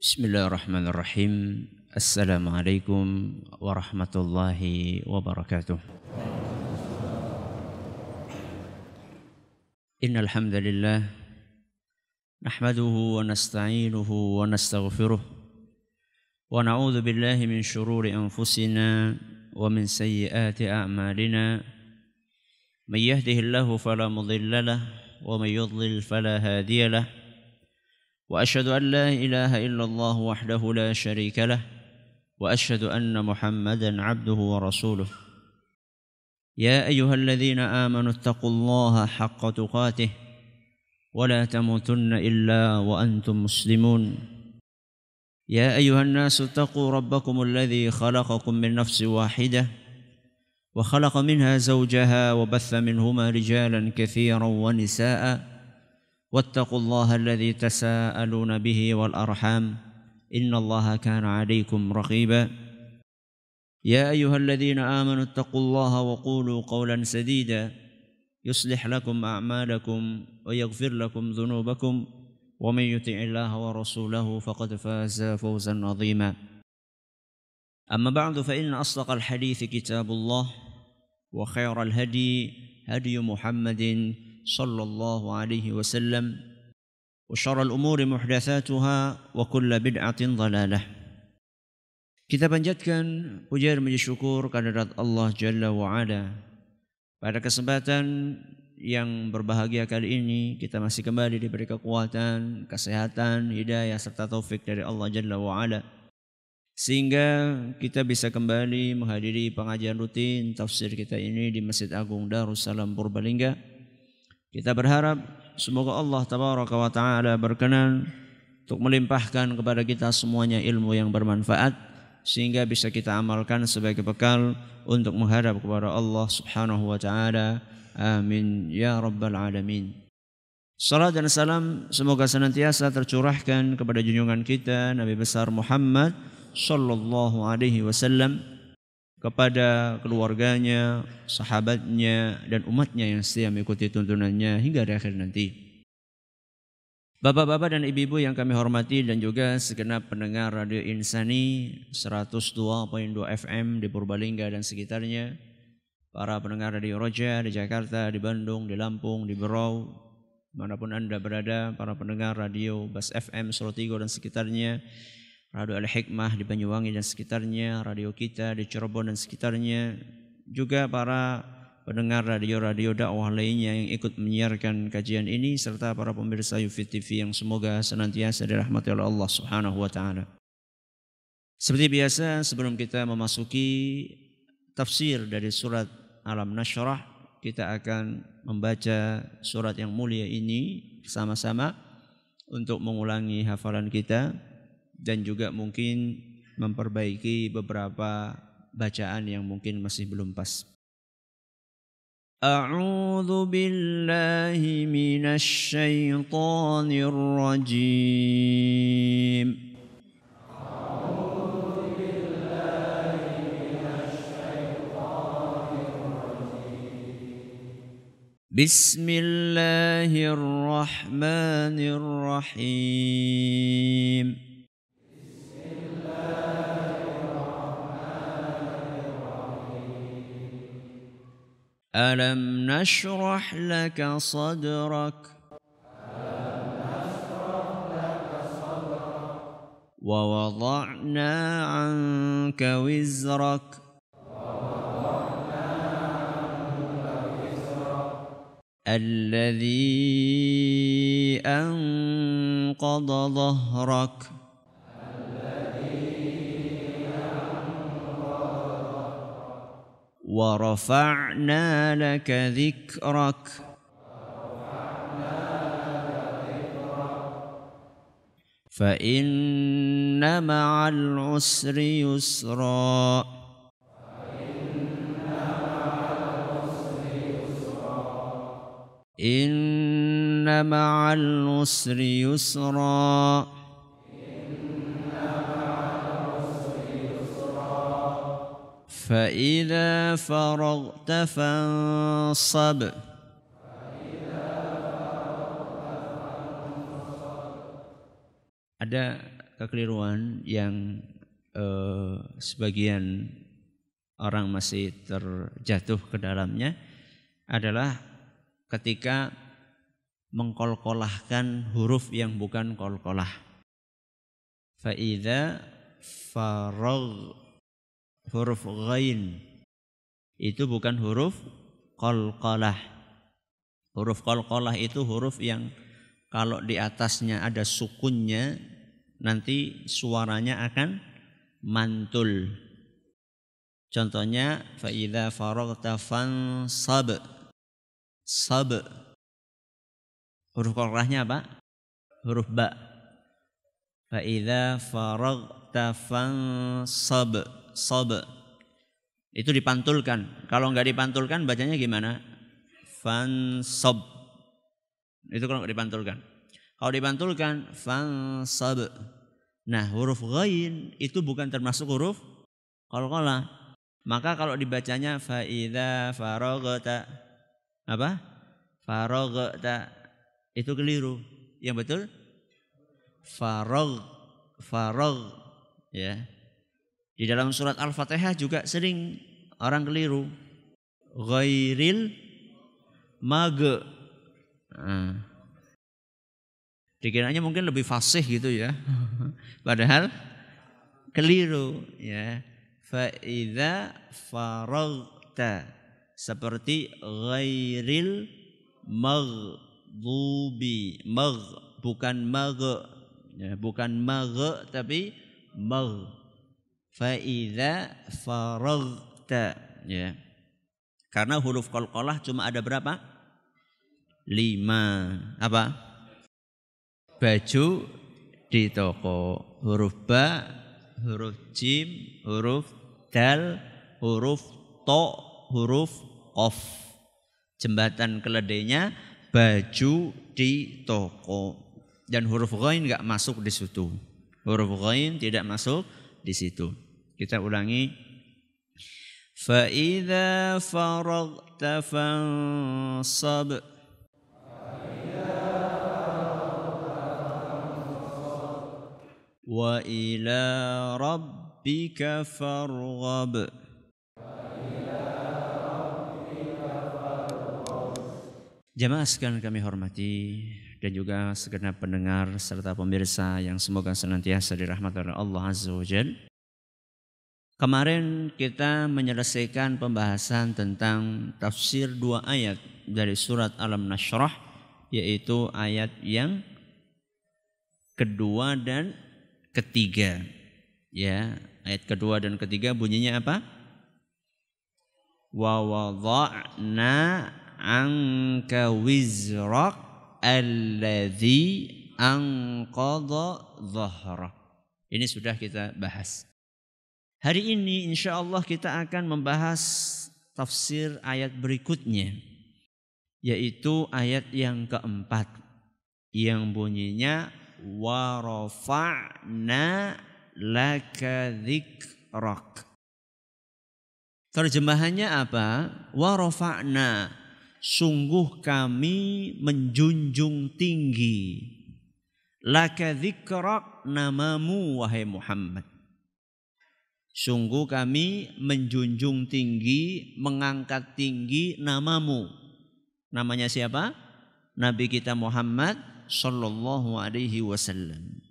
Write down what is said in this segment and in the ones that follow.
Bismillahirrahmanirrahim. Assalamualaikum warahmatullahi wabarakatuh. Innal hamdalillah nahmaduhu wa nasta'inuhu wa nastaghfiruh wa na'udzu billahi min shururi anfusina wa min sayyiati a'malina. May yahdihillahu fala mudilla lahu wa may yudlil fala hadiya lahu. وأشهد أن لا إله إلا الله وحده لا شريك له وأشهد أن محمدا عبده ورسوله يا أيها الذين آمنوا اتقوا الله حق تقاته ولا تموتن إلا وأنتم مسلمون يا أيها الناس اتقوا ربكم الذي خلقكم من نفس واحدة وخلق منها زوجها وبث منهما رجالا كثيرا ونساء واتقوا الله الذي تساءلون به والأرحام إن الله كان عليكم رقيبا يا أيها الذين آمنوا اتقوا الله وقولوا قولا سديدا يصلح لكم أعمالكم ويغفر لكم ذنوبكم ومن يطع الله ورسوله فقد فاز فوزا عظيما أما بعد فإن أصدق الحديث كتاب الله وخير الهدي هدي محمد صلى الله عليه وسلم وشر الأمور محدثاتها وكل بدعة ضلالة. Kita panjatkan puja dan puji syukur kehadirat Allah Jalla wa Ala. Pada kesempatan yang berbahagia kali ini kita masih kembali diberi kekuatan, kesehatan, hidayah serta taufik dari Allah Jalla wa Ala, sehingga kita bisa kembali menghadiri pengajian rutin tafsir kita ini di Masjid Agung Darussalam Purbalingga. Kita berharap semoga Allah Tabaraka wa Ta'ala berkenan untuk melimpahkan kepada kita semuanya ilmu yang bermanfaat sehingga bisa kita amalkan sebagai bekal untuk menghadap kepada Allah Subhanahu wa Ta'ala. Amin ya rabbal alamin. Salat dan salam semoga senantiasa tercurahkan kepada junjungan kita Nabi besar Muhammad sallallahu alaihi wasallam, kepada keluarganya, sahabatnya, dan umatnya yang setia mengikuti tuntunannya hingga di akhir nanti. Bapak-bapak dan ibu-ibu yang kami hormati dan juga segenap pendengar Radio Insani 102.2 FM di Purbalingga dan sekitarnya, para pendengar Radio Roja di Jakarta, di Bandung, di Lampung, di Berau, manapun Anda berada, para pendengar Radio Bas FM Solotigo dan sekitarnya, Radio Al-Hikmah di Banyuwangi dan sekitarnya, radio kita di Cirebon dan sekitarnya, juga para pendengar radio-radio dakwah lainnya yang ikut menyiarkan kajian ini, serta para pemirsa Yufid TV yang semoga senantiasa dirahmati oleh Allah Subhanahu wa Ta'ala. Seperti biasa, sebelum kita memasuki tafsir dari surat Alam Nashrah, kita akan membaca surat yang mulia ini bersama-sama untuk mengulangi hafalan kita dan juga mungkin memperbaiki beberapa bacaan yang mungkin masih belum pas. A'udzu billahi minasy syaithanir rajim. A'udzu billahi minasy syaithanir rajim. Bismillahirrahmanirrahim. ألم نشرح لك صدرك ووضعنا عنك وزرك الذي أنقض ظهرك ورفعنا لك ذكرك فإن مع العسر يسرا إن مع العسر يسرا فإذا فرغت فانصب Ada kekeliruan yang sebagian orang masih terjatuh ke dalamnya adalah ketika mengkolkolahkan huruf yang bukan kolkolah. Fa'idha faragh, huruf ghain itu bukan huruf kolkolah. Huruf kolkolah itu huruf yang kalau di atasnya ada sukunnya nanti suaranya akan mantul. Contohnya fa'idha faraghta fansab. Sab. Huruf kolkolahnya apa? Huruf ba. Fa'idha faraghta fansab. Sab. Itu dipantulkan. Kalau enggak dipantulkan bacanya gimana? Fansab. Itu kalau enggak dipantulkan. Kalau dipantulkan fansab. Nah, huruf ghain itu bukan termasuk huruf qalqalah. Maka kalau dibacanya faidza faraghta apa? Faraghta itu keliru. Yang betul faragh ya. Di dalam surat Al-Fatihah juga sering orang keliru. Ghairil mag. Dikiranya mungkin lebih fasih gitu ya. Padahal keliru ya. Fa idza faraghta seperti ghairil maghdubi. Bukan mag ya, bukan mag tapi mag. Fa idza faraghta ya. Karena huruf qalqalah cuma ada berapa? 5. Apa? Baju di toko, huruf ba, huruf jim, huruf dal, huruf to, huruf qaf. Jembatan keledainya baju di toko. Dan huruf ghain enggak masuk di situ. Huruf ghain tidak masuk di situ. Kita ulangi. Fa idza faraghta fansab. Wa ila rabbika farghab. Jamaah sekalian kami hormati dan juga segenap pendengar serta pemirsa yang semoga senantiasa dirahmati oleh Allah Azza wa Jalla. Kemarin kita menyelesaikan pembahasan tentang tafsir 2 ayat dari surat Alam Nashrah, yaitu ayat yang kedua dan ketiga. Ya, ayat kedua dan ketiga bunyinya apa? Wa wada'na anka wizrak alladzi anqadha dhahrak. Ini sudah kita bahas. Hari ini insya Allah kita akan membahas tafsir ayat berikutnya, yaitu ayat yang keempat yang bunyinya wa rafa'na laka dzikrak. Terjemahannya apa? Wa rafa'na, sungguh kami menjunjung tinggi, laka dzikrak, namamu wahai Muhammad. Sungguh kami menjunjung tinggi, mengangkat tinggi namamu. Namanya siapa? Nabi kita Muhammad sallallahu alaihi wasallam.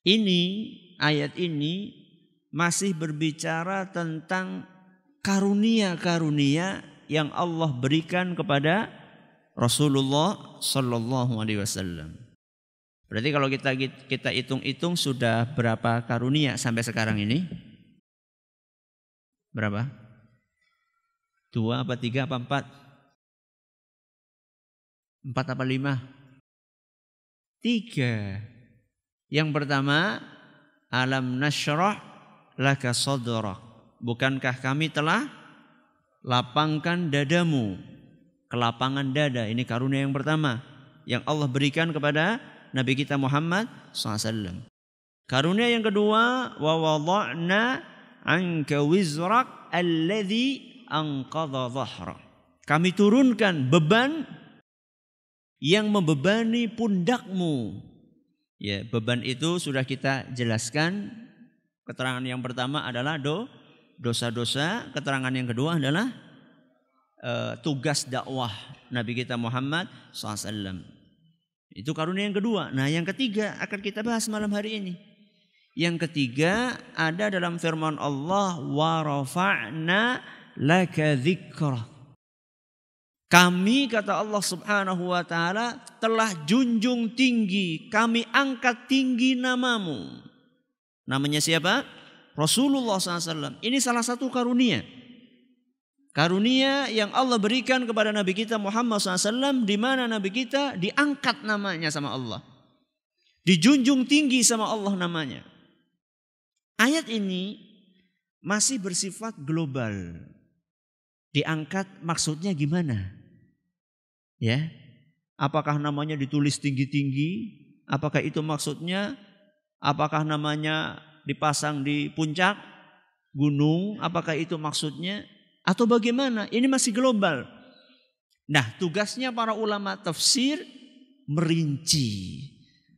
Ini ayat ini masih berbicara tentang karunia-karunia yang Allah berikan kepada Rasulullah sallallahu alaihi wasallam. Berarti kalau kita hitung-hitung sudah berapa karunia sampai sekarang ini? Berapa? 2 apa 3 apa 4? 4 apa 5? 3. Yang pertama, alam nashrah laka sadrak. Bukankah kami telah lapangkan dadamu? Kelapangan dada, ini karunia yang pertama yang Allah berikan kepada Nabi kita Muhammad SAW. Karunia yang kedua, wa wada'na anka wizrak alladzi anqadha dhahrak. Kami turunkan beban yang membebani pundakmu, Ya, beban itu sudah kita jelaskan. Keterangan yang pertama adalah dosa-dosa. Keterangan yang kedua adalah tugas dakwah Nabi kita Muhammad SAW. Itu karunia yang kedua. Nah, yang ketiga akan kita bahas malam hari ini. Yang ketiga ada dalam firman Allah, wa rafa'na laka dzikrak. Kami, kata Allah Subhanahu wa taala, telah junjung tinggi, kami angkat tinggi namamu. Namanya siapa? Rasulullah SAW. Ini salah satu karunia. Karunia yang Allah berikan kepada Nabi kita Muhammad SAW, di mana Nabi kita diangkat namanya sama Allah. Dijunjung tinggi sama Allah namanya. Ayat ini masih bersifat global. Diangkat maksudnya gimana? Ya, apakah namanya ditulis tinggi-tinggi? Apakah itu maksudnya? Apakah namanya dipasang di puncak gunung? Apakah itu maksudnya? Atau bagaimana? Ini masih global. Nah, tugasnya para ulama tafsir merinci,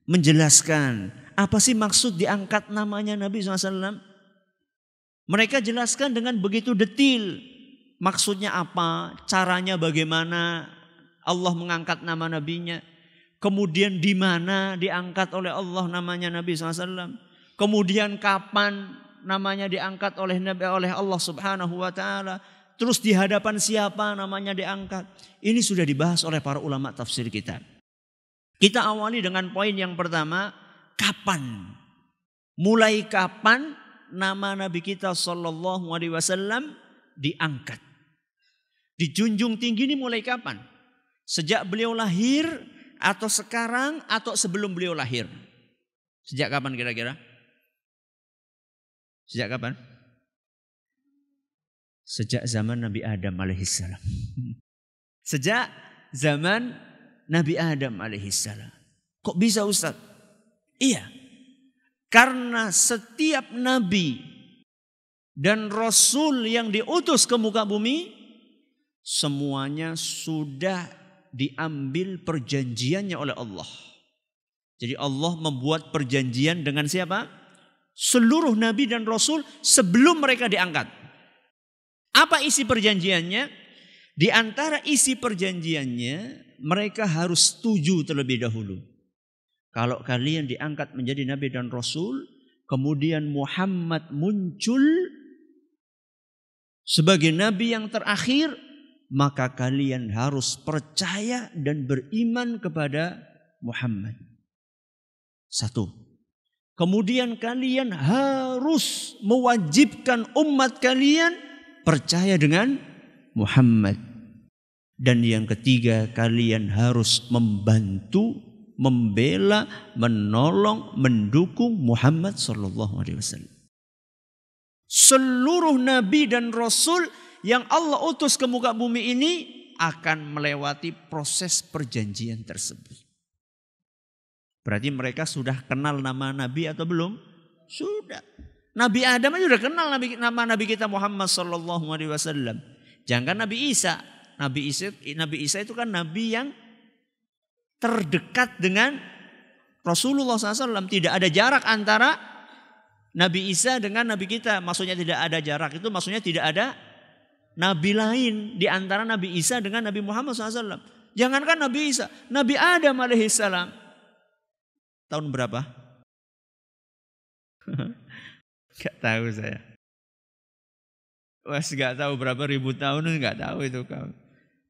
menjelaskan apa sih maksud diangkat namanya Nabi SAW. Mereka jelaskan dengan begitu detil. Maksudnya apa? Caranya bagaimana? Allah mengangkat nama nabinya. Kemudian di mana diangkat oleh Allah namanya Nabi SAW. Kemudian kapan namanya diangkat oleh Allah Subhanahu wa taala. Terus di hadapan siapa namanya diangkat. Ini sudah dibahas oleh para ulama tafsir kita. Kita awali dengan poin yang pertama, kapan? Mulai kapan nama Nabi kita sallallahu alaihi wasallam diangkat? Dijunjung tinggi ini mulai kapan? Sejak beliau lahir atau sekarang atau sebelum beliau lahir? Sejak kapan kira-kira? Sejak kapan? Sejak zaman Nabi Adam alaihissalam. Sejak zaman Nabi Adam alaihissalam. Kok bisa Ustaz? Iya. Karena setiap nabi dan rasul yang diutus ke muka bumi, semuanya sudah diambil perjanjiannya oleh Allah. Jadi Allah membuat perjanjian dengan siapa? Seluruh nabi dan rasul sebelum mereka diangkat. Apa isi perjanjiannya? Di antara isi perjanjiannya, mereka harus setuju terlebih dahulu. Kalau kalian diangkat menjadi nabi dan rasul, kemudian Muhammad muncul sebagai nabi yang terakhir, maka kalian harus percaya dan beriman kepada Muhammad. Satu. Kemudian kalian harus mewajibkan umat kalian percaya dengan Muhammad. Dan yang ketiga, kalian harus membantu, membela, menolong, mendukung Muhammad sallallahu alaihi wasallam. Seluruh nabi dan rasul yang Allah utus ke muka bumi ini akan melewati proses perjanjian tersebut. Berarti mereka sudah kenal nama Nabi atau belum? Sudah. Nabi Adam aja sudah kenal nama Nabi kita Muhammad sallallahu alaihi wasallam. Jangan Nabi Isa. Nabi Isa itu kan nabi yang terdekat dengan Rasulullah SAW. Tidak ada jarak antara Nabi Isa dengan Nabi kita. Maksudnya tidak ada jarak itu maksudnya tidak ada nabi lain di antara Nabi Isa dengan Nabi Muhammad SAW. Jangankan Nabi Isa, Nabi Adam alaihissalam. Tahun berapa? Gak tahu saya. Gak tahu berapa ribu tahun, gak tahu itu kau.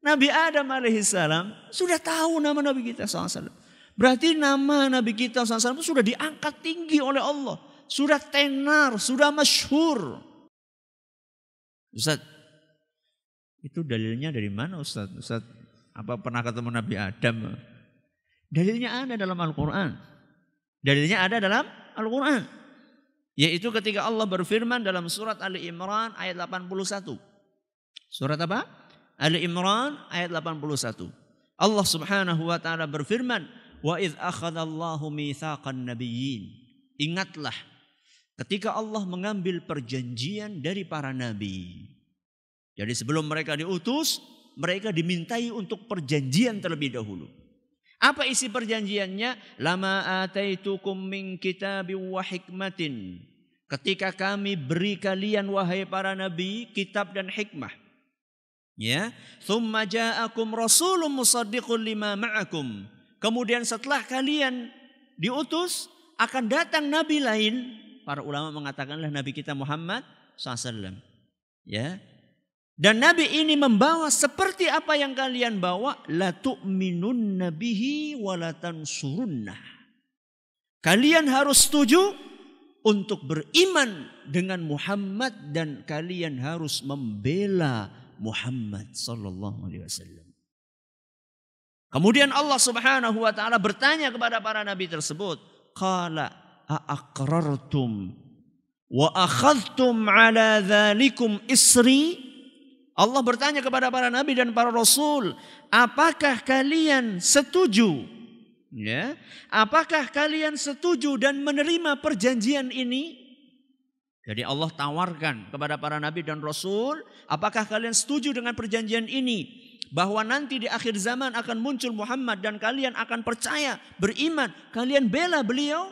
Nabi Adam alaihissalam sudah tahu nama Nabi kita SAW. Berarti nama Nabi kita SAW sudah diangkat tinggi oleh Allah. Sudah tenar, sudah masyhur. Ustaz, itu dalilnya dari mana Ustaz? Ustaz, apa pernah ketemu Nabi Adam? Dalilnya ada dalam Al-Quran. Dalilnya ada dalam Al-Quran. Yaitu ketika Allah berfirman dalam surat Ali Imran ayat 81. Surat apa? Ali Imran ayat 81. Allah Subhanahu wa taala berfirman, "Wa idz akhadallahu mitsaqan nabiyyin." Ingatlah ketika Allah mengambil perjanjian dari para nabi. Jadi sebelum mereka diutus, mereka dimintai untuk perjanjian terlebih dahulu. Apa isi perjanjiannya? Lama ataitukum min kitabin wa hikmatin. Ketika kami beri kalian wahai para nabi kitab dan hikmah. Ya, thumma ja'akum rasulun musaddiqun lima ma'akum. Kemudian setelah kalian diutus akan datang nabi lain. Para ulama mengatakanlah nabi kita Muhammad SAW. Ya. Dan nabi ini membawa seperti apa yang kalian bawa, la tu'minunna bihi wa la tansurunnah. Kalian harus setuju untuk beriman dengan Muhammad dan kalian harus membela Muhammad sallallahu alaihi wasallam. Kemudian Allah Subhanahu wa taala bertanya kepada para nabi tersebut, qala aqrartum wa akhadhtum ala dzalikum isri? Allah bertanya kepada para nabi dan para rasul, apakah kalian setuju? Ya, apakah kalian setuju dan menerima perjanjian ini? Jadi Allah tawarkan kepada para nabi dan rasul, apakah kalian setuju dengan perjanjian ini? Bahwa nanti di akhir zaman akan muncul Muhammad dan kalian akan percaya, beriman, kalian bela beliau?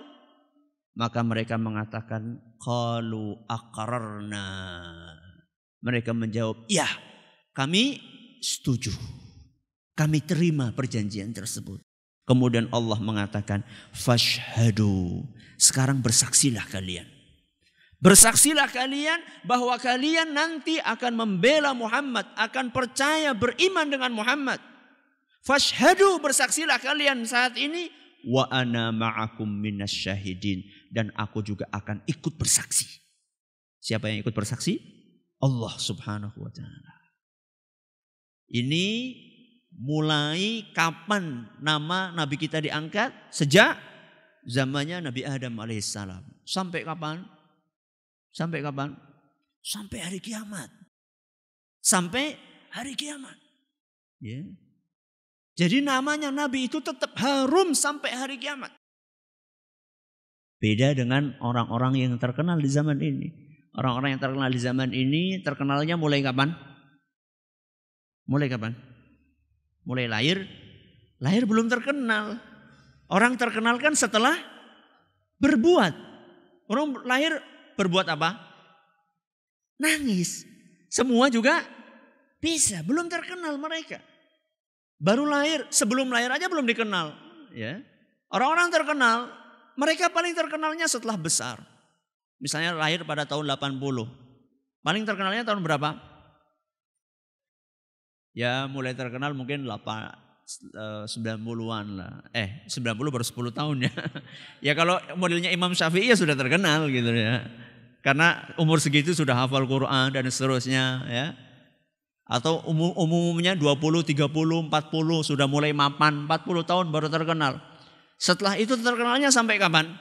Maka mereka mengatakan, qalu aqrarna. Mereka menjawab, ya, kami setuju. Kami terima perjanjian tersebut. Kemudian Allah mengatakan, fashhadu. Sekarang bersaksilah kalian. Bersaksilah kalian bahwa kalian nanti akan membela Muhammad, akan percaya beriman dengan Muhammad. Fashhadu, bersaksilah kalian saat ini. Wa ana ma'akum minasyahidin. Dan aku juga akan ikut bersaksi. Siapa yang ikut bersaksi? Allah Subhanahu wa ta'ala. Ini mulai kapan nama Nabi kita diangkat? Sejak zamannya Nabi Adam alaihissalam. Sampai kapan? Sampai kapan? Sampai hari kiamat. Sampai hari kiamat. Ya. Jadi namanya Nabi itu tetap harum sampai hari kiamat. Beda dengan orang-orang yang terkenal di zaman ini. Orang-orang yang terkenal di zaman ini terkenalnya mulai kapan? Mulai kapan? Mulai lahir? Lahir belum terkenal. Orang terkenal kan setelah berbuat. Orang lahir berbuat apa? Nangis. Semua juga bisa. Belum terkenal mereka. Baru lahir, sebelum lahir aja belum dikenal. Ya. Orang-orang terkenal, mereka paling terkenalnya setelah besar. Misalnya lahir pada tahun 80. Paling terkenalnya tahun berapa? Ya mulai terkenal mungkin 90-an lah. 90 baru 10 tahun ya. Ya kalau modelnya Imam Syafi'i ya sudah terkenal gitu ya. Karena umur segitu sudah hafal Quran dan seterusnya ya. Atau umumnya 20, 30, 40 sudah mulai mapan. 40 tahun baru terkenal. Setelah itu terkenalnya sampai kapan?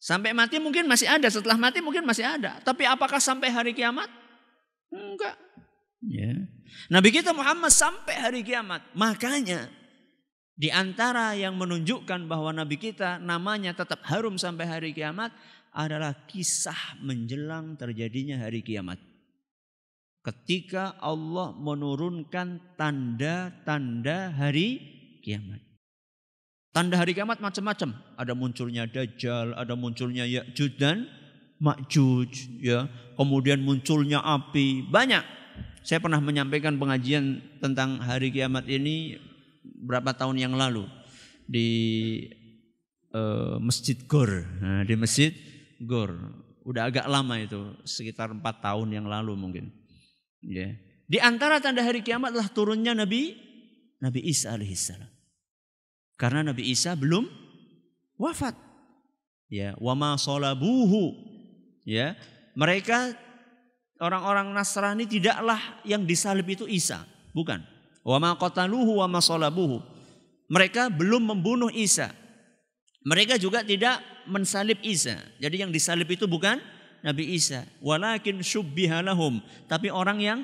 Sampai mati mungkin masih ada, setelah mati mungkin masih ada. Tapi apakah sampai hari kiamat? Enggak. Ya. Nabi kita Muhammad sampai hari kiamat. Makanya di antara yang menunjukkan bahwa Nabi kita namanya tetap harum sampai hari kiamat adalah kisah menjelang terjadinya hari kiamat. Ketika Allah menurunkan tanda-tanda hari kiamat. Tanda hari kiamat macam-macam. Ada munculnya Dajjal, ada munculnya Ya'juj dan Ma'juj. Ya. Kemudian munculnya api. Banyak. Saya pernah menyampaikan pengajian tentang hari kiamat ini berapa tahun yang lalu. Di Masjid Gor. Nah, di Masjid Gor. Udah agak lama itu. Sekitar 4 tahun yang lalu mungkin. Ya. Di antara tanda hari kiamat adalah turunnya Nabi Isa alaihissalam. Karena Nabi Isa belum wafat. Ya, wa ma salabuhu. Ya, mereka orang-orang Nasrani tidaklah yang disalib itu Isa, bukan. Wa ma qataluhu wa ma salabuhu. Mereka belum membunuh Isa. Mereka juga tidak mensalib Isa. Jadi yang disalib itu bukan Nabi Isa, walakin syubbiha lahum, tapi orang yang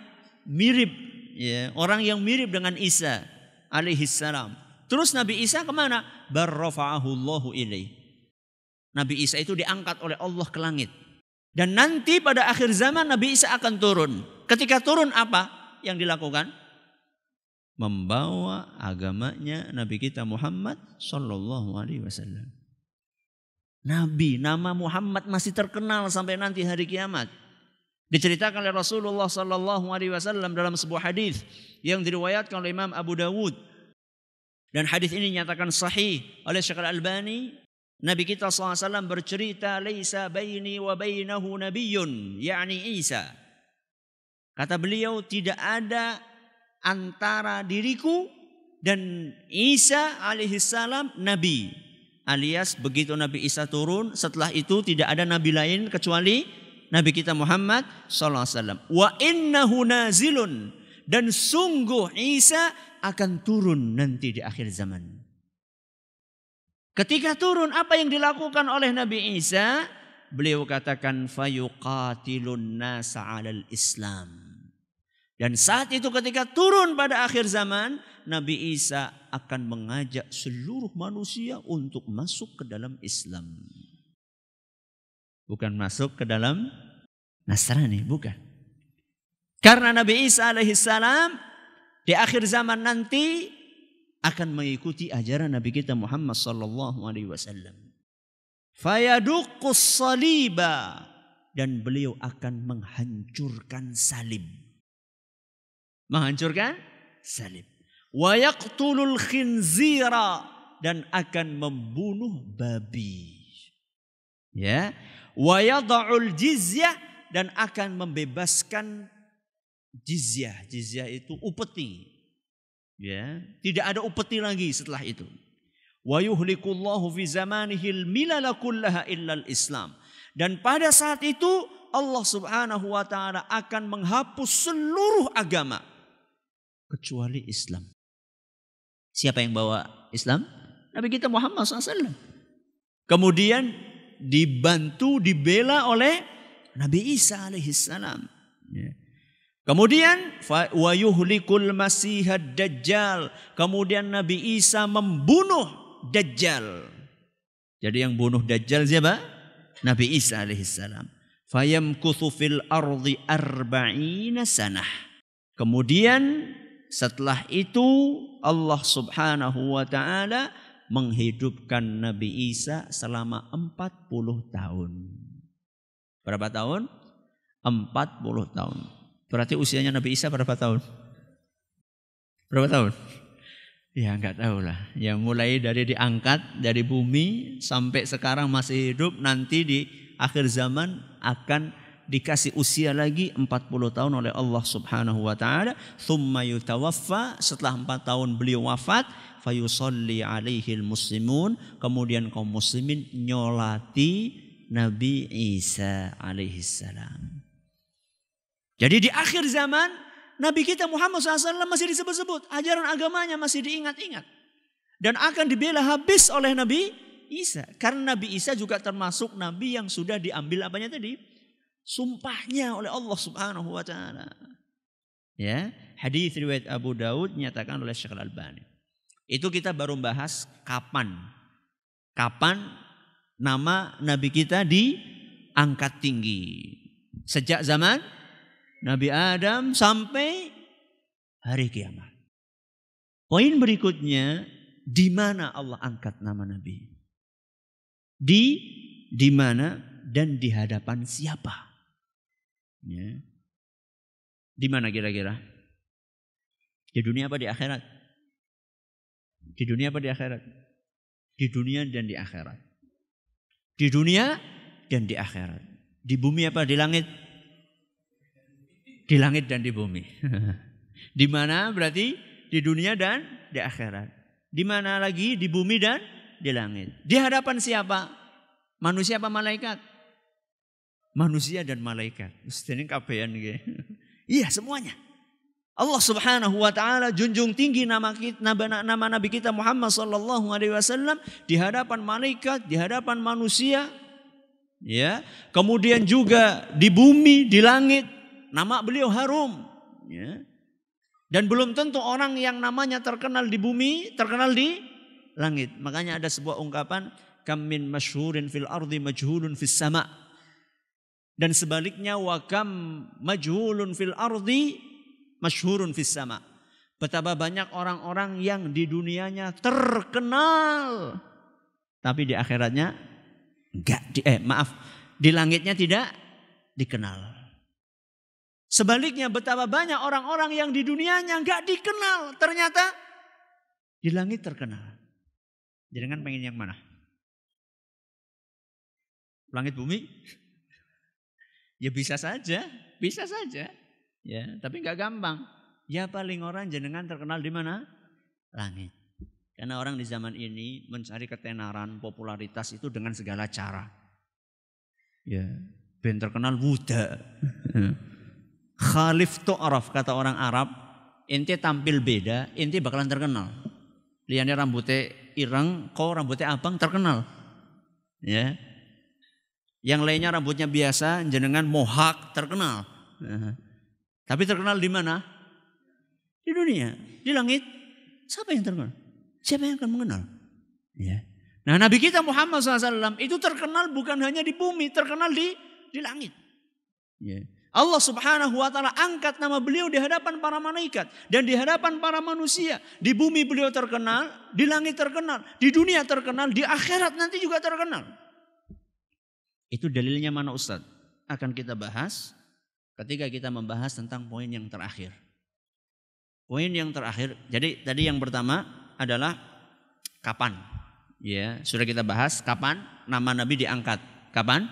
mirip, ya, orang yang mirip dengan Isa alaihissalam. Terus Nabi Isa kemana? Barrafa'ahu Allahu ilaih. Nabi Isa itu diangkat oleh Allah ke langit. Dan nanti pada akhir zaman Nabi Isa akan turun. Ketika turun apa yang dilakukan? membawa agamanya Nabi kita Muhammad sallallahu alaihi wasallam. Nabi, nama Muhammad masih terkenal sampai nanti hari kiamat. Diceritakan oleh Rasulullah sallallahu alaihi wasallam dalam sebuah hadis yang diriwayatkan oleh Imam Abu Dawud. Dan hadis ini dinyatakan sahih oleh Syekh Al-Albani. Nabi kita SAW bercerita, "Laisa baini wa bainahu nabiyyun," yakni Isa. Kata beliau, tidak ada antara diriku dan Isa alaihissalam nabi. Alias begitu Nabi Isa turun, setelah itu tidak ada nabi lain kecuali Nabi kita Muhammad sallallahu alaihi wasallam. Wa innahu nazilun, dan sungguh Isa akan turun nanti di akhir zaman. Ketika turun, apa yang dilakukan oleh Nabi Isa? Beliau katakan fayuqatilun nasa 'alal Islam. Dan saat itu ketika turun pada akhir zaman, Nabi Isa akan mengajak seluruh manusia untuk masuk ke dalam Islam. Bukan masuk ke dalam Nasrani, bukan. Karena Nabi Isa alaihissalam di akhir zaman nanti akan mengikuti ajaran Nabi kita Muhammad sallallahu alaihi wasallam. Fayaduqqus saliba, dan beliau akan menghancurkan salib. Menghancurkan salib. Wa yaqtulul khinzira, dan akan membunuh babi. Ya, wa yada'ul jizyah, dan akan membebaskan jizyah. Jizyah itu upeti. Ya, tidak ada upeti lagi setelah itu. Wa yuhlikullahu fi zamanihil milala kullaha illal Islam. Dan pada saat itu Allah Subhanahu wa taala akan menghapus seluruh agama kecuali Islam. Siapa yang bawa Islam? Nabi kita Muhammad SAW. Kemudian dibantu, dibela oleh Nabi Isa alaihissalam. Ya. Kemudian wa yuhlikul masihad dajjal. Kemudian Nabi Isa membunuh Dajjal. Jadi yang bunuh Dajjal siapa? Nabi Isa alaihissalam. Fayamkuthu fil ardi arba'ina sanah. Kemudian setelah itu Allah Subhanahu wa taala menghidupkan Nabi Isa selama 40 tahun. Berapa tahun? 40 tahun. Berarti usianya Nabi Isa berapa tahun? Berapa tahun? Ya enggak tahu lah. Ya mulai dari diangkat dari bumi sampai sekarang masih hidup, nanti di akhir zaman akan dikasih usia lagi 40 tahun oleh Allah Subhanahu wa taala. Tsumma yutawaffa, setelah 4 tahun beliau wafat, fayusalli alaihil muslimun, kemudian kaum muslimin nyolati Nabi Isa alaihissalam. Jadi di akhir zaman Nabi kita Muhammad SAW masih disebut-sebut, ajaran agamanya masih diingat-ingat, dan akan dibela habis oleh Nabi Isa. Karena Nabi Isa juga termasuk Nabi yang sudah diambil apanya tadi? Sumpahnya oleh Allah Subhanahu wa taala. Ya, hadis riwayat Abu Daud nyatakan oleh Syekh Al-Albani. Itu kita baru bahas kapan nama Nabi kita diangkat tinggi. Sejak zaman Nabi Adam sampai hari kiamat. Poin berikutnya, di mana Allah angkat nama Nabi? Di mana dan di hadapan siapa? Ya. Di mana kira-kira? Di dunia apa di akhirat? Di dunia apa di akhirat? Di dunia dan di akhirat. Di dunia dan di akhirat. Di bumi apa di langit? Di langit dan di bumi. Di mana berarti? Di dunia dan di akhirat. Di mana lagi? Di bumi dan di langit. Di hadapan siapa? Manusia apa malaikat? Manusia dan malaikat. Ini kabehan gitu. Iya, semuanya. Allah Subhanahu wa taala junjung tinggi nama Nabi kita Muhammad sallallahu alaihi wasallam di hadapan malaikat, di hadapan manusia. Ya, kemudian juga di bumi, di langit, nama beliau harum, ya. Dan belum tentu orang yang namanya terkenal di bumi terkenal di langit. Makanya ada sebuah ungkapan, kam min masyhurin fil ardi majhulun fis sama'. Dan sebaliknya, wa kam majhulun fil ardi masyhurun fis sama'. Betapa banyak orang-orang yang di dunianya terkenal, tapi di akhiratnya di langitnya tidak dikenal. Sebaliknya betapa banyak orang-orang yang di dunianya enggak dikenal, ternyata di langit terkenal. Jangan pengen yang mana? Langit bumi? Ya bisa saja. Ya, tapi enggak gampang. Ya paling orang jenengan terkenal di mana? Langit. Karena orang di zaman ini mencari ketenaran, popularitas itu dengan segala cara. Ya, ben terkenal budak. Khalif tu'raf kata orang Arab, ente tampil beda, ente bakalan terkenal. Liane rambutnya ireng, kau rambutnya abang terkenal. Ya. Yang lainnya rambutnya biasa, jenengan mohak terkenal. Tapi terkenal di mana? Di dunia, di langit. Siapa yang terkenal? Siapa yang akan mengenal? Ya. Nah, Nabi kita Muhammad SAW itu terkenal bukan hanya di bumi, terkenal di langit. Ya. Allah Subhanahu wa taala angkat nama beliau di hadapan para malaikat dan di hadapan para manusia. Di bumi beliau terkenal, di langit terkenal, di dunia terkenal, di akhirat nanti juga terkenal. Itu dalilnya mana Ustaz? Akan kita bahas ketika kita membahas tentang poin yang terakhir. Poin yang terakhir, jadi tadi yang pertama adalah kapan? Ya, sudah kita bahas kapan nama Nabi diangkat. Kapan?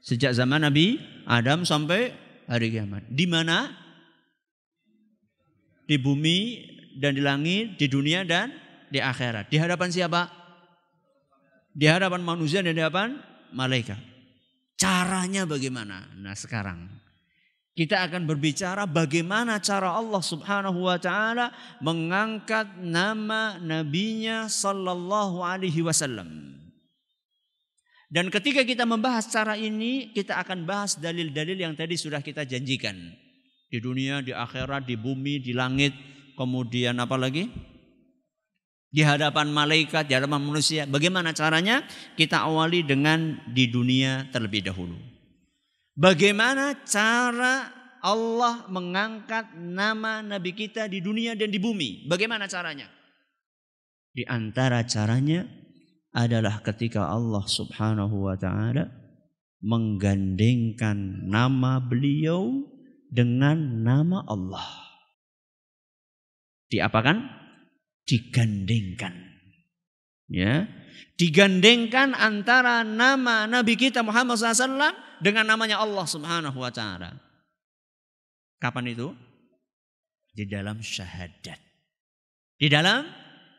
Sejak zaman Nabi Adam sampai hari kiamat. Di mana? Di bumi dan di langit, di dunia dan di akhirat. Di hadapan siapa? Di hadapan manusia dan di hadapan malaikat. Caranya bagaimana? Nah, sekarang kita akan berbicara bagaimana cara Allah Subhanahu wa taala mengangkat nama nabinya sallallahu alaihi wasallam. Dan ketika kita membahas cara ini, kita akan bahas dalil-dalil yang tadi sudah kita janjikan. Di dunia, di akhirat, di bumi, di langit, kemudian apa lagi? Di hadapan malaikat, di hadapan manusia. Bagaimana caranya? Kita awali dengan di dunia terlebih dahulu. Bagaimana cara Allah mengangkat nama Nabi kita di dunia dan di bumi? Bagaimana caranya? Di antara caranya adalah ketika Allah Subhanahu wa taala menggandengkan nama beliau dengan nama Allah. Diapakan? Digandengkan. Ya, digandengkan antara nama Nabi kita Muhammad SAW dengan namanya Allah Subhanahu wa taala. Kapan itu? Di dalam syahadat. Di dalam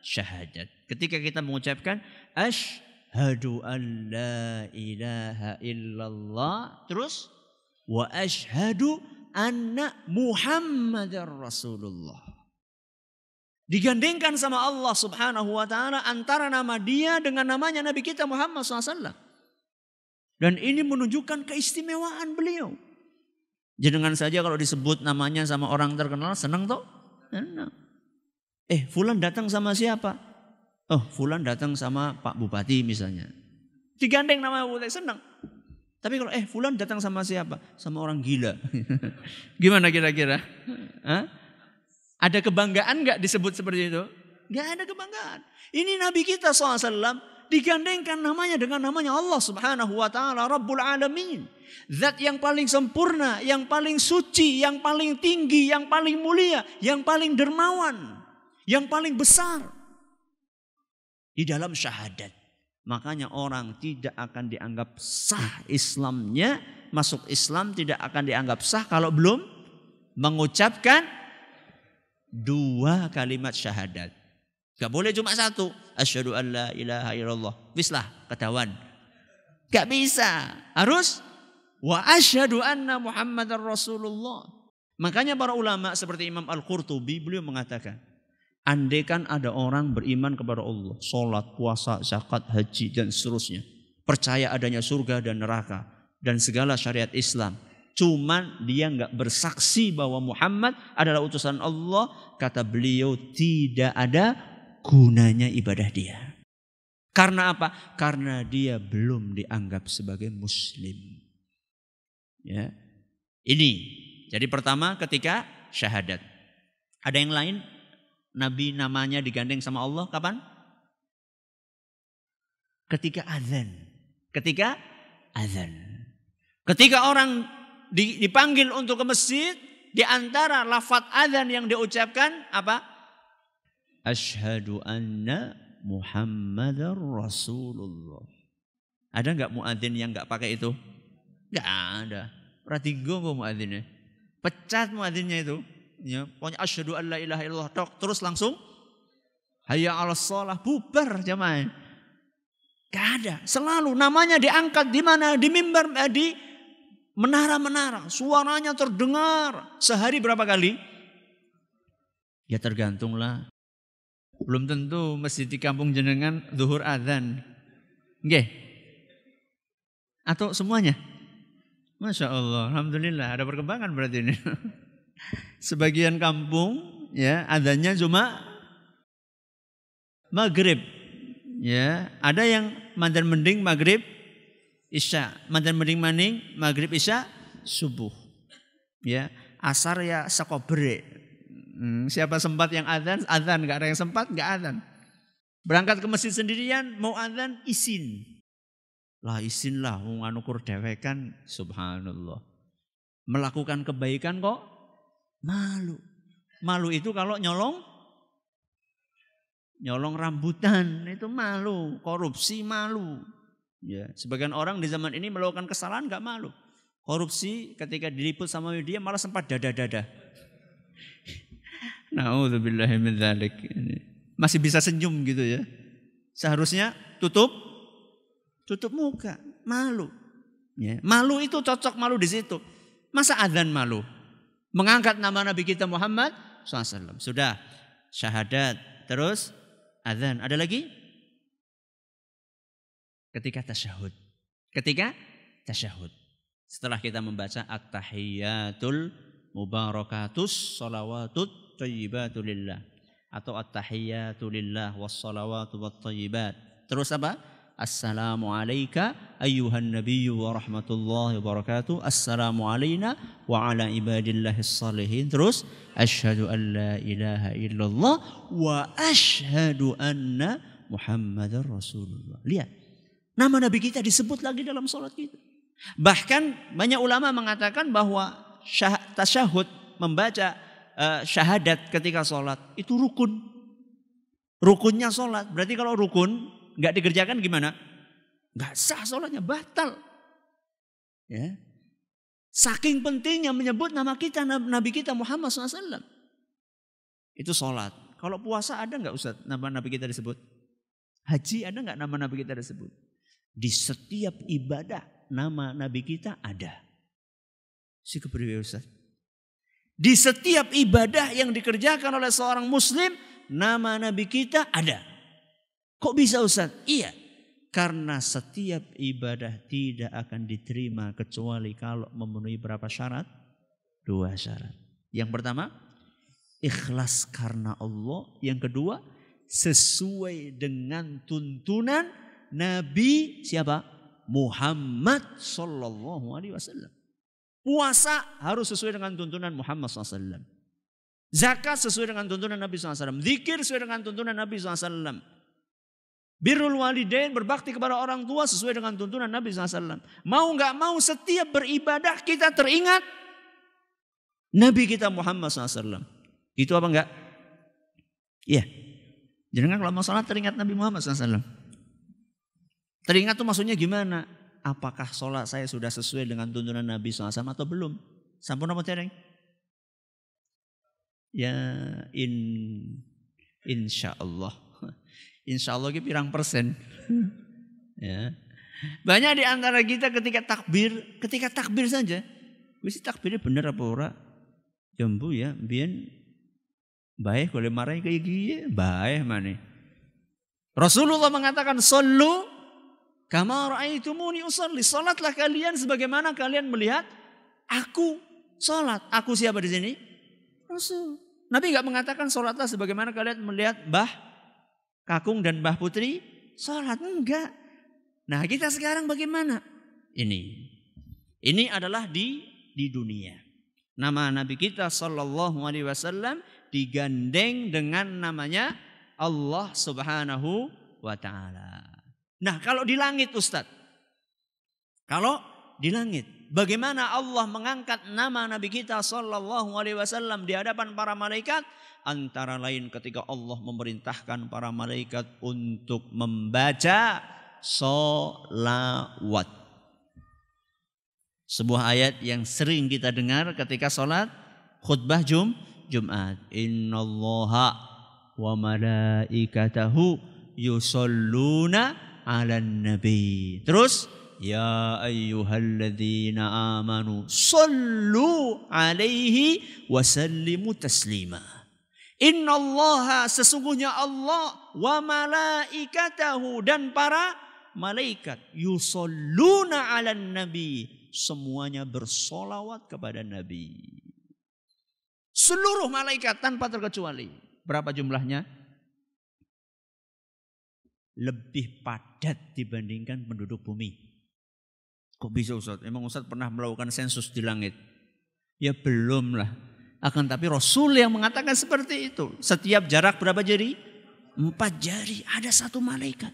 syahadat. Ketika kita mengucapkan asyhadu an la ilaha illallah, terus wa asyhadu anna Muhammadar Rasulullah. Digandengkan sama Allah Subhanahu wa taala antara nama dia dengan namanya Nabi kita Muhammad SAW. Dan ini menunjukkan keistimewaan beliau. Jangan saja kalau disebut namanya sama orang terkenal senang toh? Senang. Fulan datang sama siapa? Oh, fulan datang sama Pak Bupati misalnya. Digandeng nama Bupati senang. Tapi kalau fulan datang sama siapa? Sama orang gila. Gimana kira-kira? Ada kebanggaan enggak disebut seperti itu? Enggak ada kebanggaan. Ini Nabi kita SAW digandengkan namanya dengan namanya Allah Subhanahu wa taala Rabbul Alamin. Zat yang paling sempurna, yang paling suci, yang paling tinggi, yang paling mulia, yang paling dermawan, yang paling besar. Di dalam syahadat. Makanya orang tidak akan dianggap sah Islamnya, masuk Islam tidak akan dianggap sah kalau belum mengucapkan dua kalimat syahadat. Gak boleh cuma satu. Asyhadu an la ilaha illallah. Wislah ketahuan. Gak bisa. Harus wa asyhadu anna Muhammadar Rasulullah. Makanya para ulama seperti Imam Al-Qurtubi beliau mengatakan, andaikan ada orang beriman kepada Allah, sholat, puasa, zakat, haji dan seterusnya, percaya adanya surga dan neraka dan segala syariat Islam, cuman dia enggak bersaksi bahwa Muhammad adalah utusan Allah, kata beliau tidak ada gunanya ibadah dia. Karena apa? Karena dia belum dianggap sebagai muslim. Ya. Ini. Jadi pertama ketika syahadat. Ada yang lain? Nabi namanya digandeng sama Allah kapan? Ketika azan. Ketika azan. Ketika orang dipanggil untuk ke masjid, di antara lafaz azan yang diucapkan apa? Asyhadu anna Muhammadar Rasulullah. Ada enggak muadzin yang enggak pakai itu? Enggak ada. Pratinggo kok muadzinnya. Pecat muadzinnya itu. Ya, pokoknya asyhadu an la ilaha illallah terus langsung hayya 'alas shalah, bubar jamaah. Enggak ada. Selalu namanya diangkat di mana? Di mimbar, di menara-menara. Suaranya terdengar sehari berapa kali? Ya tergantunglah. Belum tentu masjid di kampung jenengan zuhur azan. Nggih. Atau semuanya? Masya Allah, alhamdulillah ada perkembangan berarti ini. Sebagian kampung ya adanya cuma maghrib, ya ada yang mandan mending maghrib isya, mandan mending maning maghrib isya subuh, ya asar ya sakobre. Siapa sempat yang adzan, adzan, nggak ada yang sempat nggak adzan. Berangkat ke masjid sendirian mau adzan isin. Lah isin lah, ngukur dewekan, subhanallah. Melakukan kebaikan kok malu. Malu itu kalau nyolong rambutan itu malu, korupsi malu. Ya, sebagian orang di zaman ini melakukan kesalahan nggak malu. Korupsi ketika diliput sama media malah sempat dada-dada. Na'udzubillahi min dzalik. Masih bisa senyum gitu ya. Seharusnya tutup muka, malu. Ya, malu itu cocok malu di situ. Masa adzan malu? Mengangkat nama Nabi kita Muhammad SAW. Sudah syahadat, terus adzan. Ada lagi? Ketika tasyahud. Setelah kita membaca at-tahiyyatul mubarakatus shalawatut thayyibatulillah atau at-tahiyyatulillah was-shalawatu wat-thayyibat. Terus apa? Assalamu alayka ayyuhan nabiyyu wa rahmatullahi wa barakatuh. Assalamu alayna wa ala ibadillahis salihin. Terus asyhadu an la ilaha illallah wa asyhadu anna Muhammadar Rasulullah. Lihat, nama Nabi kita disebut lagi dalam salat kita. Bahkan banyak ulama mengatakan bahwa tasyahud, membaca syahadat ketika salat itu rukun. Rukunnya salat. Berarti kalau rukun nggak dikerjakan gimana? Nggak sah sholatnya, batal. Ya. Saking pentingnya menyebut nama kita, Nabi kita Muhammad SAW. Itu sholat. Kalau puasa ada nggak Ustaz nama Nabi kita disebut? Haji ada nggak nama Nabi kita disebut? Di setiap ibadah nama Nabi kita ada. Si kepriwe Ustaz? Di setiap ibadah yang dikerjakan oleh seorang muslim nama Nabi kita ada. Kok bisa Ustaz? Iya. Karena setiap ibadah tidak akan diterima kecuali kalau memenuhi berapa syarat? 2 syarat. Yang pertama, ikhlas karena Allah. Yang kedua, sesuai dengan tuntunan Nabi siapa? Muhammad sallallahu alaihi wasallam. Puasa harus sesuai dengan tuntunan Muhammad SAW. Zakat sesuai dengan tuntunan Nabi SAW. Zikir sesuai dengan tuntunan Nabi SAW. Birrul walidain, berbakti kepada orang tua sesuai dengan tuntunan Nabi SAW. Mau nggak mau setiap beribadah kita teringat Nabi kita Muhammad SAW. Itu apa enggak? Iya. Jangan kalau mau sholat teringat Nabi Muhammad SAW. Teringat tuh maksudnya gimana? Apakah sholat saya sudah sesuai dengan tuntunan Nabi SAW atau belum? Sampun apa tereng? Ya insya Allah. Insya Allah pirang persen. Ya. Banyak di antara kita ketika takbir saja. Wis takbirnya bener apa ora? Jambu ya, biyen baik boleh marah kayak gini, baik mana? Rasulullah mengatakan sallu kama ra'aitumuni usolli. Salatlah kalian sebagaimana kalian melihat aku salat. Aku siapa di sini? Rasul. Nabi enggak mengatakan salatlah sebagaimana kalian melihat Mbah Kakung dan Mbah Putri salat, enggak. Nah, kita sekarang bagaimana? Ini adalah di dunia. Nama Nabi kita sallallahu alaihi wasallam digandeng dengan namanya Allah Subhanahu wa taala. Nah, kalau di langit Ustaz. Kalau di langit, bagaimana Allah mengangkat nama Nabi kita sallallahu alaihi wasallam di hadapan para malaikat? Antara lain ketika Allah memerintahkan para malaikat untuk membaca sholawat. Sebuah ayat yang sering kita dengar ketika sholat khutbah Jumat. Innallaha wa malaikatahu yusholluna 'alan nabi. Terus ya ayyuhalladzina amanu shollu 'alaihi wa sallimu taslima. Innallaha sesungguhnya Allah wa malaikatahu dan para malaikat yusholluna 'alan nabi. Semuanya bersolawat kepada Nabi. Seluruh malaikat tanpa terkecuali. Berapa jumlahnya? Lebih padat dibandingkan penduduk bumi. Kok bisa Ustaz? Emang Ustaz pernah melakukan sensus di langit? Ya belum lah. Akan tapi Rasul yang mengatakan seperti itu. Setiap jarak berapa jari? 4 jari ada satu malaikat.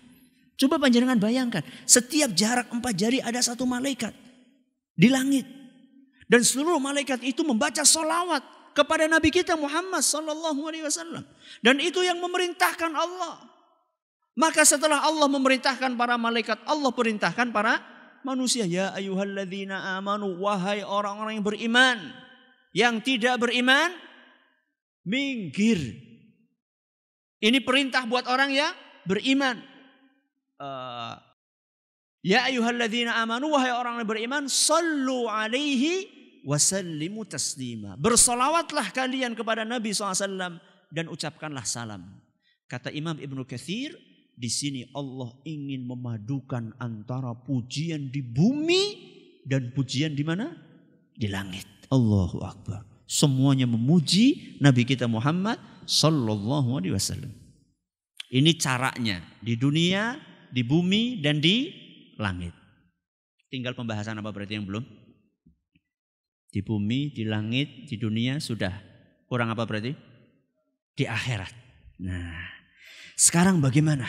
Coba panjenengan bayangkan. Setiap jarak 4 jari ada satu malaikat. Di langit. Dan seluruh malaikat itu membaca sholawat kepada Nabi kita Muhammad sallallahu alaihi wasallam. Dan itu yang memerintahkan Allah. Maka setelah Allah memerintahkan para malaikat, Allah perintahkan para manusia. Ya ayyuhalladzina amanu, wahai orang-orang yang beriman. Yang tidak beriman, minggir. Ini perintah buat orang yang beriman. Ya ayyuhalladzina amanu, wahai orang yang beriman, sallu alaihi wasallimu taslima. Bersolawatlah kalian kepada Nabi SAW dan ucapkanlah salam. Kata Imam Ibnu Katsir, di sini Allah ingin memadukan antara pujian di bumi dan pujian di mana? Di langit. Allahu Akbar. Semuanya memuji Nabi kita Muhammad sallallahu alaihi wasallam. Ini caranya di dunia, di bumi dan di langit. Tinggal pembahasan apa berarti yang belum? Di bumi, di langit, di dunia sudah. Kurang apa berarti? Di akhirat. Nah, sekarang bagaimana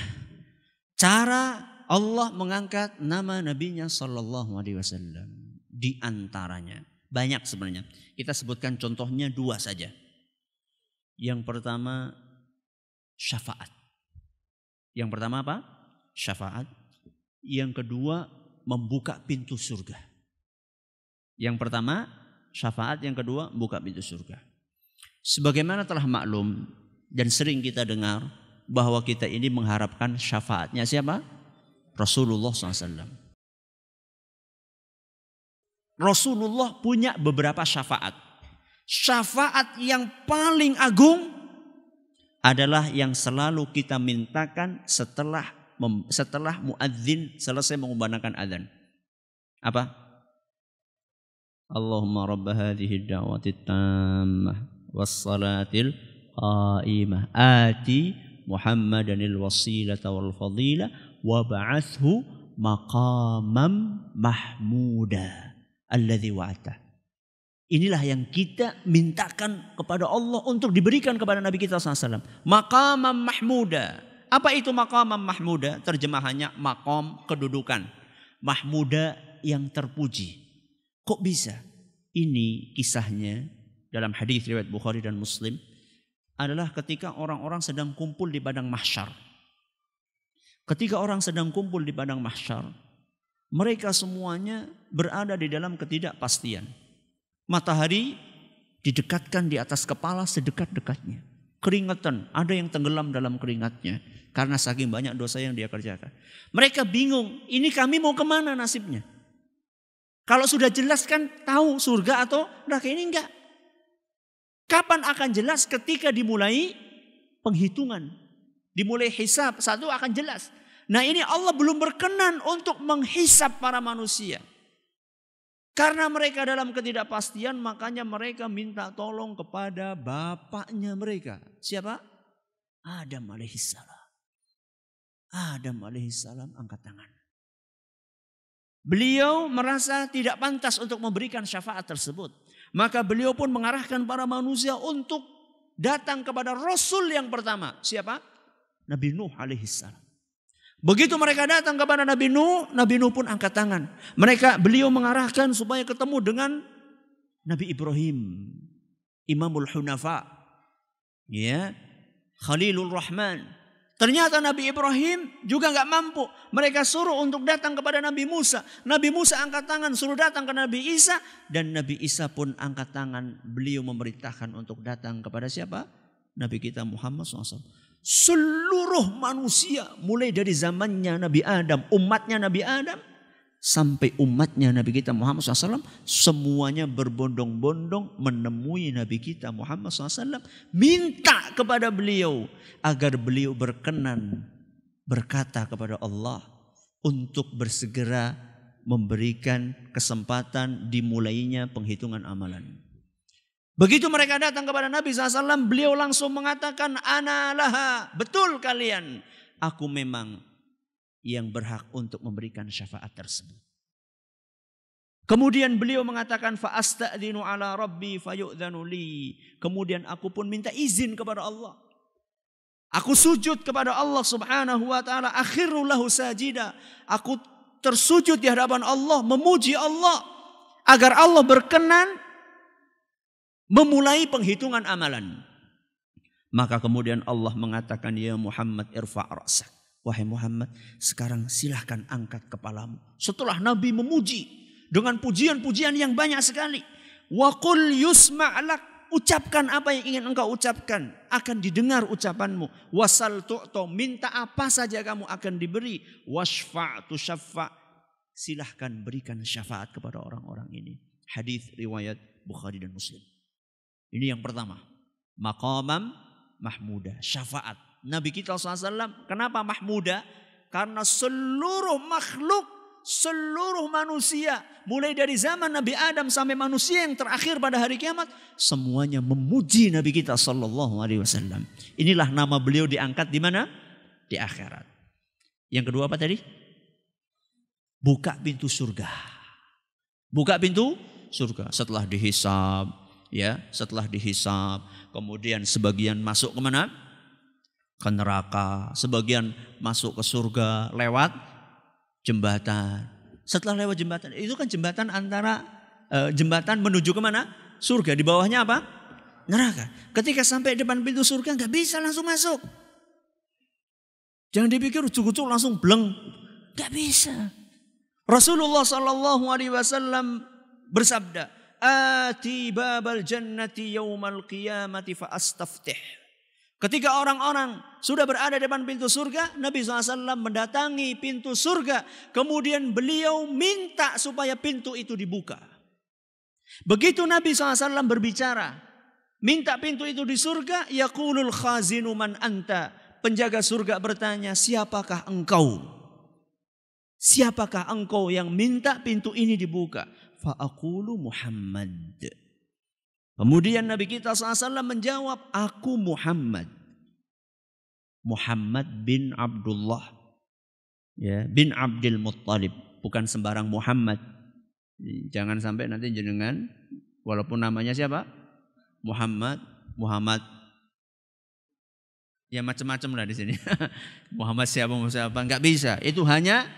cara Allah mengangkat nama nabinya sallallahu alaihi wasallam? Di antaranya banyak sebenarnya. Kita sebutkan contohnya 2 saja. Yang pertama syafaat. Yang pertama apa? Syafaat. Yang kedua membuka pintu surga. Yang pertama syafaat, yang kedua membuka pintu surga. Sebagaimana telah maklum dan sering kita dengar bahwa kita ini mengharapkan syafaatnya siapa? Rasulullah SAW. Rasulullah punya beberapa syafaat. Syafaat yang paling agung adalah yang selalu kita mintakan setelah muadzin selesai mengumandangkan azan. Apa? Allahumma rabb hadhihi ad-da'wati tammah was-salatil qa'imah ati Muhammadanil wasilata wal fadila wa ba'athhu maqamam mahmuda alladzi wa'ata. Inilah yang kita mintakan kepada Allah untuk diberikan kepada Nabi kita SAW. Maqamam mahmuda. Apa itu maqamam mahmuda? Terjemahannya maqam kedudukan. Mahmuda yang terpuji. Kok bisa? Ini kisahnya dalam hadis riwayat Bukhari dan Muslim adalah ketika orang-orang sedang kumpul di padang mahsyar. Ketika orang sedang kumpul di padang mahsyar, mereka semuanya berada di dalam ketidakpastian. Matahari didekatkan di atas kepala sedekat-dekatnya. Keringetan, ada yang tenggelam dalam keringatnya karena saking banyak dosa yang dia kerjakan. Mereka bingung, ini kami mau kemana nasibnya? Kalau sudah jelas kan tahu surga atau neraka, ini enggak. Kapan akan jelas? Ketika dimulai penghitungan, dimulai hisab, satu akan jelas. Nah, ini Allah belum berkenan untuk menghisab para manusia. Karena mereka dalam ketidakpastian, makanya mereka minta tolong kepada bapaknya mereka. Siapa? Adam alaihissalam. Adam alaihissalam angkat tangan. Beliau merasa tidak pantas untuk memberikan syafaat tersebut. Maka beliau pun mengarahkan para manusia untuk datang kepada Rasul yang pertama. Siapa? Nabi Nuh alaihissalam. Begitu mereka datang kepada Nabi Nuh pun angkat tangan. Beliau mengarahkan supaya ketemu dengan Nabi Ibrahim, Imamul Hunafa, ya, Khalilur Rahman. Ternyata Nabi Ibrahim juga nggak mampu. Mereka suruh untuk datang kepada Nabi Musa. Nabi Musa angkat tangan suruh datang ke Nabi Isa. Dan Nabi Isa pun angkat tangan. Beliau memerintahkan untuk datang kepada siapa? Nabi kita Muhammad SAW. Seluruh manusia mulai dari zamannya Nabi Adam, umatnya Nabi Adam, sampai umatnya Nabi kita Muhammad SAW, semuanya berbondong-bondong menemui Nabi kita Muhammad SAW, minta kepada beliau agar beliau berkenan berkata kepada Allah untuk bersegera memberikan kesempatan dimulainya penghitungan amalan. Begitu mereka datang kepada Nabi SAW, beliau langsung mengatakan, ana laha, betul kalian, aku memang yang berhak untuk memberikan syafaat tersebut. Kemudian beliau mengatakan, fa asta'dinu ala rabbi fayu'dhanu li. Kemudian aku pun minta izin kepada Allah. Aku sujud kepada Allah Subhanahu wa taala, akhiru lahu sajida. Aku tersujud di hadapan Allah, memuji Allah agar Allah berkenan memulai penghitungan amalan. Maka kemudian Allah mengatakan, ya Muhammad irfa' ra'sak. Wahai Muhammad, sekarang silahkan angkat kepalamu. Setelah Nabi memuji dengan pujian-pujian yang banyak sekali. Wa qul yusma'lak. Ucapkan apa yang ingin engkau ucapkan. Akan didengar ucapanmu. Wasal tu'to. Minta apa saja kamu akan diberi. Washfa'tu syaffa'. Silahkan berikan syafaat kepada orang-orang ini. Hadis riwayat Bukhari dan Muslim. Ini yang pertama. Maqamam mahmuda. Syafaat. Nabi kita SAW kenapa mahmuda? Karena seluruh makhluk, seluruh manusia, mulai dari zaman Nabi Adam sampai manusia yang terakhir pada hari kiamat, semuanya memuji Nabi kita SAW. Inilah nama beliau diangkat di mana? Di akhirat. Yang kedua apa tadi? Buka pintu surga. Buka pintu surga. Setelah dihisab, ya, setelah dihisab, kemudian sebagian masuk ke mana? Ke neraka. Sebagian masuk ke surga lewat jembatan. Setelah lewat jembatan, itu kan jembatan antara jembatan menuju ke mana? Surga. Di bawahnya apa? Neraka. Ketika sampai depan pintu surga nggak bisa langsung masuk. Jangan dipikir ujuk-ujuk langsung bleng. Nggak bisa. Rasulullah SAW bersabda, ati babal jannati yaumal qiyamati fa astaftih. Ketika orang-orang sudah berada di depan pintu surga, Nabi SAW mendatangi pintu surga. Kemudian beliau minta supaya pintu itu dibuka. Begitu Nabi SAW berbicara, minta pintu itu di surga, yaqulul khazinu man anta. Penjaga surga bertanya, siapakah engkau? Siapakah engkau yang minta pintu ini dibuka? Fa'aqulu Muhammad. Kemudian Nabi kita SAW menjawab, aku Muhammad. Muhammad bin Abdullah. Ya, bin Abdul Muttalib. Bukan sembarang Muhammad. Jangan sampai nanti jenengan, walaupun namanya siapa? Muhammad. Ya macam-macam lah di sini. Muhammad siapa, enggak bisa. Itu hanya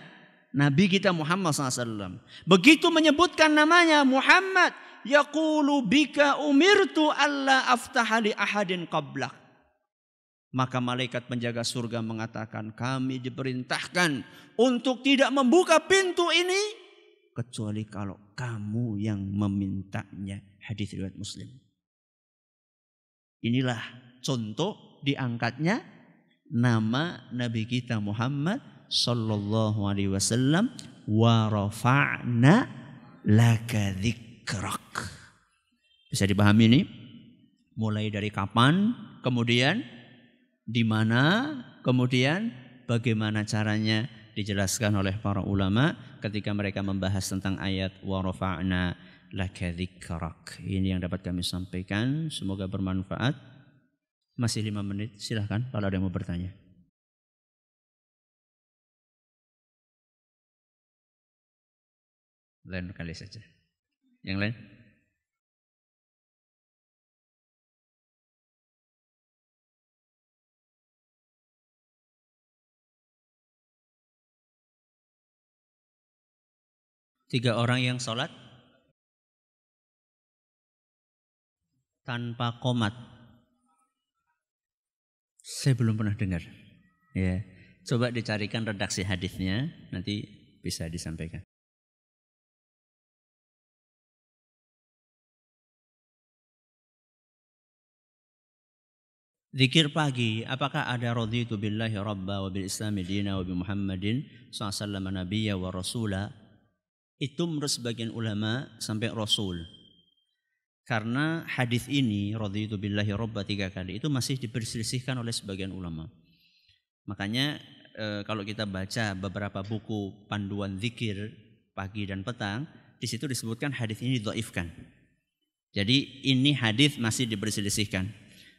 Nabi kita Muhammad SAW. Begitu menyebutkan namanya Muhammad, yaqulu bika umirtu alla aftaha li ahadin qablak. Maka malaikat penjaga surga mengatakan, kami diperintahkan untuk tidak membuka pintu ini kecuali kalau kamu yang memintanya. Hadis riwayat Muslim. Inilah contoh diangkatnya nama Nabi kita Muhammad sallallahu alaihi wasallam, wa rafa'na laka dzikrak. Bisa dipahami ini? Mulai dari kapan, kemudian di mana, kemudian bagaimana caranya dijelaskan oleh para ulama ketika mereka membahas tentang ayat wa rafa'na laka dzikrak. Ini yang dapat kami sampaikan, semoga bermanfaat. Masih 5 menit, silahkan kalau ada yang mau bertanya. Lain kali saja. Yang lain? 3 orang yang sholat tanpa qomat. Saya belum pernah dengar. Ya, coba dicarikan redaksi hadisnya, nanti bisa disampaikan. Zikir pagi, apakah ada raditu billahi rabba wa bil islami dina wa bi Muhammadin sallallahu nabiyya wa rasula? Itu menurut sebagian ulama sampai rasul. Karena hadis ini raditu billahi rabba 3 kali itu masih diperselisihkan oleh sebagian ulama. Makanya kalau kita baca beberapa buku panduan zikir pagi dan petang, di situ disebutkan hadis ini dhaifkan. Jadi ini hadis masih diperselisihkan.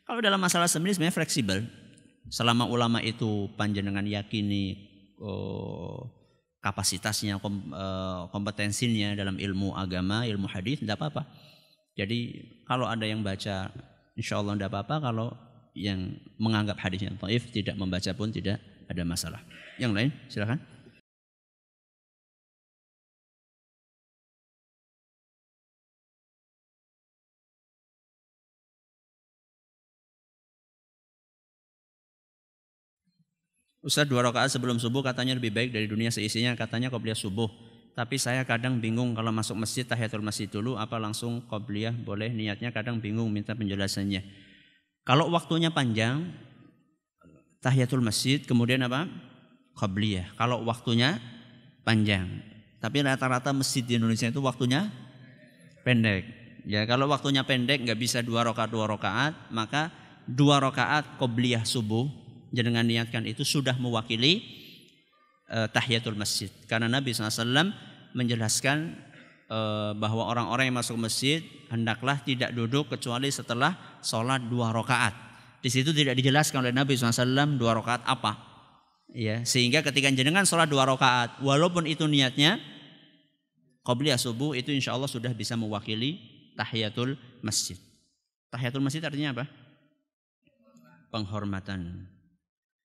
Kalau dalam masalah sendiri sebenarnya fleksibel. Selama ulama itu panjenengan yakini kapasitasnya, kompetensinya dalam ilmu agama, ilmu hadis, tidak apa-apa. Jadi kalau ada yang baca, insya Allah tidak apa-apa. Kalau yang menganggap hadisnya dhaif, tidak membaca pun tidak ada masalah. Yang lain, silakan. Ustaz, 2 rakaat sebelum subuh katanya lebih baik dari dunia seisinya, katanya qobliyah subuh. Tapi saya kadang bingung kalau masuk masjid tahiyatul masjid dulu apa langsung qobliyah, boleh niatnya, kadang bingung minta penjelasannya. Kalau waktunya panjang tahiyatul masjid kemudian apa? Qobliyah. Kalau waktunya panjang. Tapi rata-rata masjid di Indonesia itu waktunya pendek. Ya, kalau waktunya pendek nggak bisa 2 rakaat, maka 2 rakaat qobliyah subuh jangan niatkan itu sudah mewakili tahiyatul masjid. Karena Nabi SAW menjelaskan bahwa orang-orang yang masuk masjid hendaklah tidak duduk kecuali setelah sholat 2 rakaat. Di situ tidak dijelaskan oleh Nabi SAW 2 rakaat apa. Ya, sehingga ketika jenengan sholat 2 rakaat, walaupun itu niatnya qobliyah subuh, itu insya Allah sudah bisa mewakili tahiyatul masjid. Tahiyatul masjid artinya apa? Penghormatan.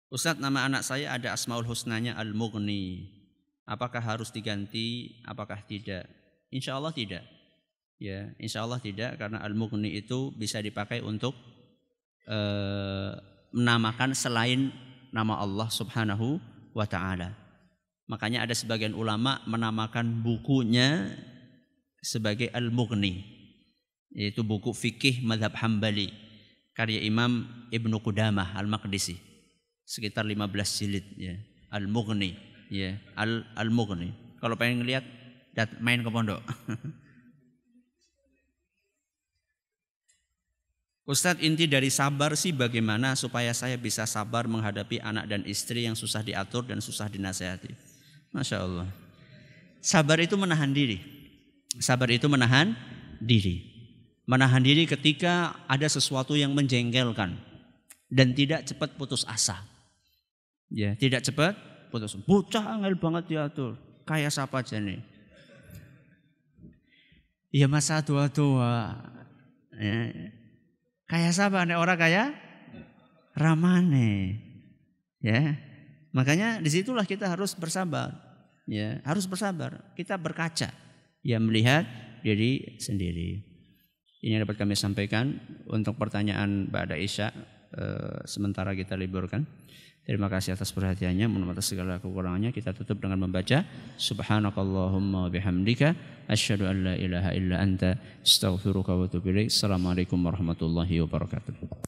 Ustadz, nama anak saya ada asmaul husnanya Al-Mughni. Apakah harus diganti? Apakah tidak? Insya Allah tidak. Ya, insya Allah tidak, karena Al-Mughni itu bisa dipakai untuk menamakan selain nama Allah Subhanahu wa Ta'ala. Makanya ada sebagian ulama menamakan bukunya sebagai Al-Mughni, yaitu buku fikih madhab Hambali karya Imam Ibnu Qudamah Al-Maqdisi. Sekitar 15 jilid, ya. Al-Mughni, ya. Al-Mughni. Kalau pengen ngelihat, main ke pondok. Ustadz, inti dari sabar sih bagaimana supaya saya bisa sabar menghadapi anak dan istri yang susah diatur dan susah dinasehati. Masya Allah. Sabar itu menahan diri. Sabar itu menahan diri. Menahan diri ketika ada sesuatu yang menjengkelkan dan tidak cepat putus asa. Ya, tidak cepat putus. Bocah angel banget diatur. Kayak siapa aja nih? Ya masa tua-tua. Ya. Kayak siapa nih orang kaya? Ramane. Ya. Makanya disitulah kita harus bersabar. Ya, harus bersabar. Kita berkaca. Ya, melihat diri sendiri. Ini yang dapat kami sampaikan untuk pertanyaan ba'da Isya. Sementara kita liburkan. Terima kasih atas perhatiannya. Mohon maaf atas segala kekurangannya. Kita tutup dengan membaca Subhanakallahumma wa bihamdika asyhadu an la ilaha illa anta astaghfiruka wa atubu ilaik. Assalamualaikum warahmatullahi wabarakatuh.